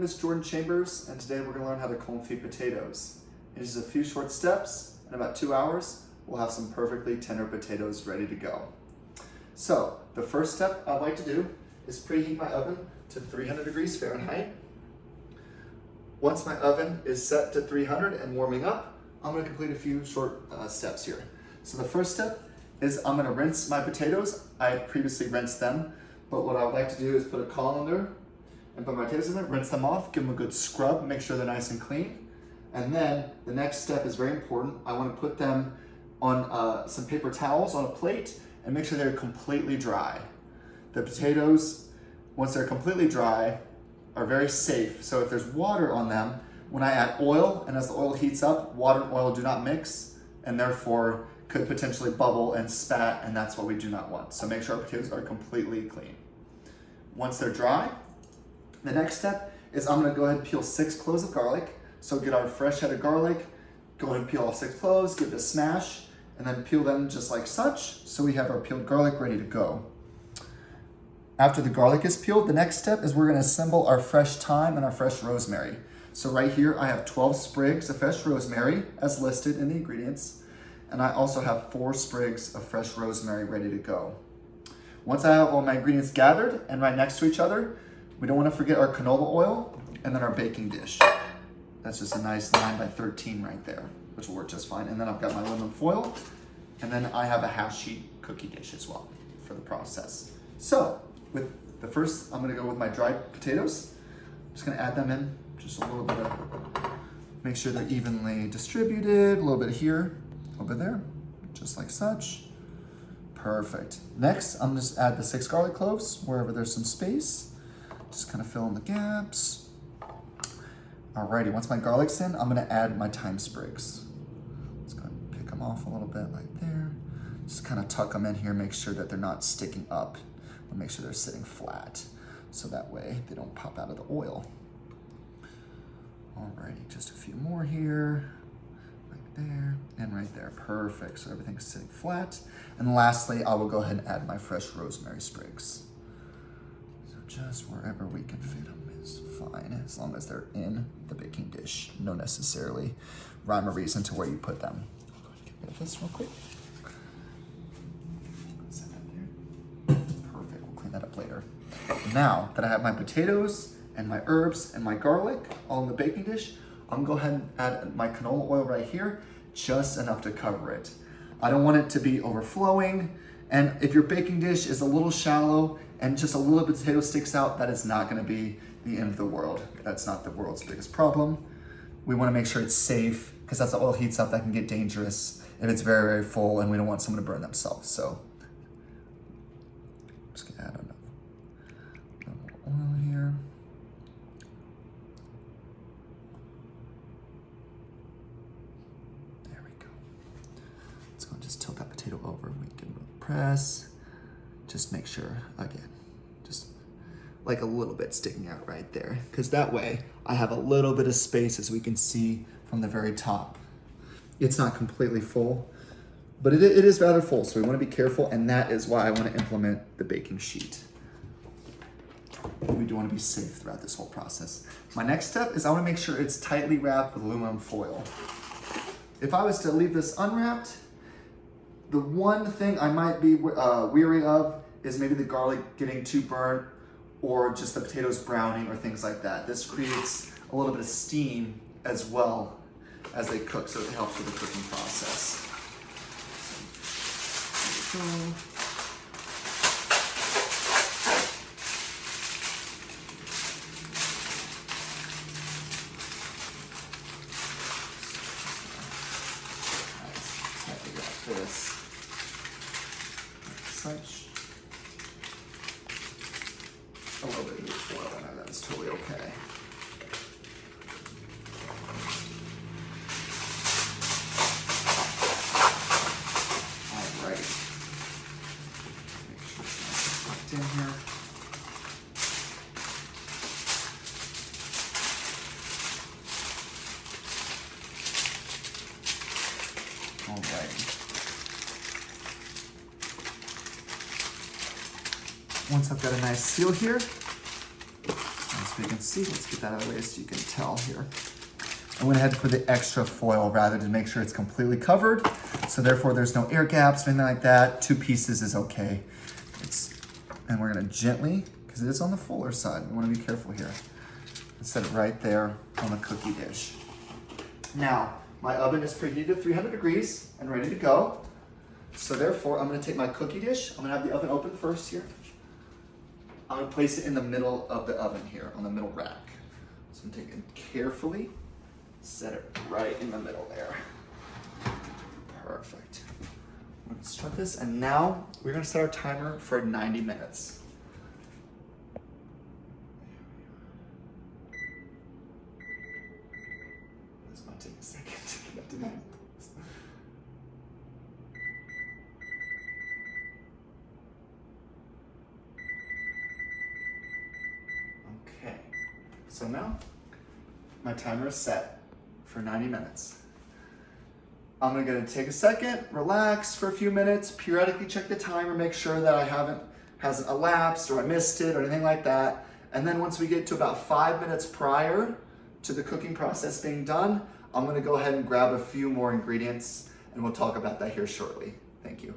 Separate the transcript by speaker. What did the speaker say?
Speaker 1: is Jordan Chambers, and today we're going to learn how to confit potatoes. In just a few short steps, in about 2 hours, we'll have some perfectly tender potatoes ready to go. So, the first step I'd like to do is preheat my oven to 300 degrees Fahrenheit. Once my oven is set to 300 and warming up, I'm going to complete a few short steps here. So the first step is I'm going to rinse my potatoes. I had previously rinsed them, but what I would like to do is put a colander and put my potatoes in there, rinse them off, give them a good scrub, make sure they're nice and clean. And then the next step is very important. I want to put them on some paper towels on a plate and make sure they're completely dry. The potatoes, once they're completely dry, are very safe. So if there's water on them, when I add oil, and as the oil heats up, water and oil do not mix, and therefore could potentially bubble and spat, and that's what we do not want. So make sure our potatoes are completely clean. Once they're dry, the next step is I'm gonna go ahead and peel 6 cloves of garlic. So get our fresh head of garlic, go ahead and peel all 6 cloves, give it a smash, and then peel them just like such. So we have our peeled garlic ready to go. After the garlic is peeled, the next step is we're gonna assemble our fresh thyme and our fresh rosemary. So right here, I have 12 sprigs of fresh rosemary as listed in the ingredients. And I also have 4 sprigs of fresh rosemary ready to go. Once I have all my ingredients gathered and right next to each other, we don't want to forget our canola oil and then our baking dish. That's just a nice 9 by 13 right there, which will work just fine. And then I've got my aluminum foil, and then I have a half sheet cookie dish as well for the process. So with the first, I'm going to go with my dried potatoes. I'm just going to add them in, just a little bit of, make sure they're evenly distributed, a little bit here, a little bit there, just like such. Perfect. Next, I'm just add the 6 garlic cloves wherever there's some space. Just kind of fill in the gaps. Alrighty, once my garlic's in, I'm gonna add my thyme sprigs. Let's go ahead and pick them off a little bit like there. Just kind of tuck them in here, make sure that they're not sticking up. But make sure they're sitting flat, so that way they don't pop out of the oil. Alrighty, just a few more here. There and right there, perfect. So everything's sitting flat. And lastly, I will go ahead and add my fresh rosemary sprigs. So just wherever we can fit them is fine, as long as they're in the baking dish. No necessarily rhyme or reason to where you put them. I'll go ahead and get rid of this real quick. Set that there. Perfect, we'll clean that up later. Now that I have my potatoes and my herbs and my garlic all in the baking dish, I'm gonna go ahead and add my canola oil right here, just enough to cover it. I don't want it to be overflowing. And if your baking dish is a little shallow and just a little bit of potato sticks out, that is not gonna be the end of the world. That's not the world's biggest problem. We wanna make sure it's safe, because as the oil heats up, that can get dangerous if it's very, very full, and we don't want someone to burn themselves. So, I'm just gonna add enough oil here. Just tilt that potato over, we give it a press. Just make sure, again, just like a little bit sticking out right there, because that way I have a little bit of space, as we can see from the very top. It's not completely full, but it is rather full, so we want to be careful, and that is why I want to implement the baking sheet. We do want to be safe throughout this whole process. My next step is I want to make sure it's tightly wrapped with aluminum foil. If I was to leave this unwrapped, the one thing I might be weary of is maybe the garlic getting too burnt, or just the potatoes browning, or things like that. This creates a little bit of steam as well as they cook, so it helps with the cooking process. So, there we go. This such a little bit of foil in there, that is totally okay. Alright, make sure it's nice and tucked in here. Alright. Once I've got a nice seal here, nice So you can see, let's get that out of the way so you can tell here. I went ahead for the extra foil rather to make sure it's completely covered. So therefore there's no air gaps or anything like that. 2 pieces is okay. And we're gonna gently, because it is on the fuller side, we wanna be careful here. Let's set it right there on the cookie dish. Now, my oven is preheated to 300 degrees and ready to go. So therefore, I'm gonna take my cookie dish. I'm gonna have the oven open first here. I'm gonna place it in the middle of the oven here, on the middle rack. So I'm taking it carefully, set it right in the middle there. Perfect. Let's start this, and now we're gonna set our timer for 90 minutes. This might take a second to get up to 90 minutes. Okay, so now my timer is set for 90 minutes. I'm gonna take a second, relax for a few minutes, periodically check the timer, make sure that hasn't elapsed or I missed it or anything like that. And then once we get to about 5 minutes prior to the cooking process being done, I'm gonna go ahead and grab a few more ingredients and we'll talk about that here shortly. Thank you.